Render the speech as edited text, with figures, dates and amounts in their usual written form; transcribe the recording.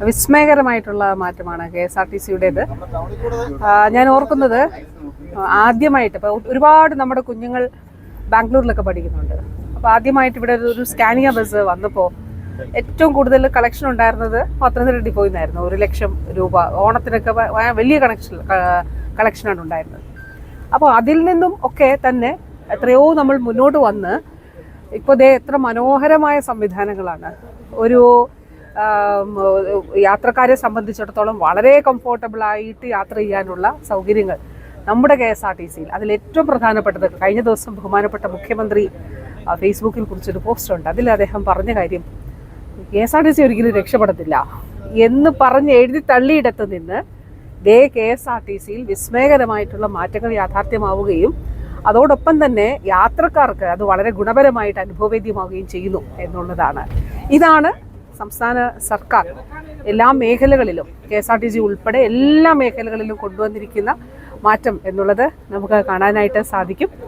വിസ്മയകരമായിട്ടുള്ള മാറ്റമാണ് KSRTCയുടേത്. ഞാൻ ഓർക്കുന്നത് ആദ്യമായിട്ട് ഇപ്പോൾ ഒരുപാട് നമ്മുടെ കുഞ്ഞുങ്ങൾ ബാംഗ്ലൂരിലൊക്കെ പഠിക്കുന്നുണ്ട്. അപ്പോൾ ആദ്യമായിട്ട് ഇവിടെ ഒരു സ്കാനിയ ബസ് വന്നപ്പോൾ ഏറ്റവും കൂടുതൽ കളക്ഷൻ ഉണ്ടായിരുന്നത് പത്തനംതിട്ട ഡിപ്പോയിൽ നിന്നായിരുന്നു. 1 ലക്ഷം രൂപ ഓണത്തിനൊക്കെ വലിയ കളക്ഷനാണ് ഉണ്ടായിരുന്നത്. അപ്പോൾ അതിൽ നിന്നും ഒക്കെ തന്നെ എത്രയോ നമ്മൾ മുന്നോട്ട് വന്ന് ഇപ്പോൾ ദേ എത്ര മനോഹരമായ സംവിധാനങ്ങളാണ്. ഒരു യാത്രക്കാരെ സംബന്ധിച്ചിടത്തോളം വളരെ കംഫോർട്ടബിളായിട്ട് യാത്ര ചെയ്യാനുള്ള സൗകര്യങ്ങൾ നമ്മുടെ KSRTCയിൽ. അതിലേറ്റവും പ്രധാനപ്പെട്ടത് കഴിഞ്ഞ ദിവസം ബഹുമാനപ്പെട്ട മുഖ്യമന്ത്രി ഫേസ്ബുക്കിൽ കുറിച്ചൊരു പോസ്റ്റ് ഉണ്ട്. അതിൽ അദ്ദേഹം പറഞ്ഞ കാര്യം KSRTC ഒരിക്കലും രക്ഷപ്പെടത്തില്ല എന്ന് പറഞ്ഞ് എഴുതി തള്ളിയിടത്ത് നിന്ന് ദേ KSRTCയിൽ വിസ്മയകരമായിട്ടുള്ള മാറ്റങ്ങൾ യാഥാർത്ഥ്യമാവുകയും അതോടൊപ്പം തന്നെ യാത്രക്കാർക്ക് അത് വളരെ ഗുണപരമായിട്ട് അനുഭവവേദ്യമാവുകയും ചെയ്യുന്നു എന്നുള്ളതാണ്. ഇതാണ് സംസ്ഥാന സർക്കാർ എല്ലാ മേഖലകളിലും KSRTC ഉൾപ്പെടെ എല്ലാ മേഖലകളിലും കൊണ്ടുവന്നിരിക്കുന്ന മാറ്റം എന്നുള്ളത് നമുക്ക് കാണാനായിട്ട് സാധിക്കും.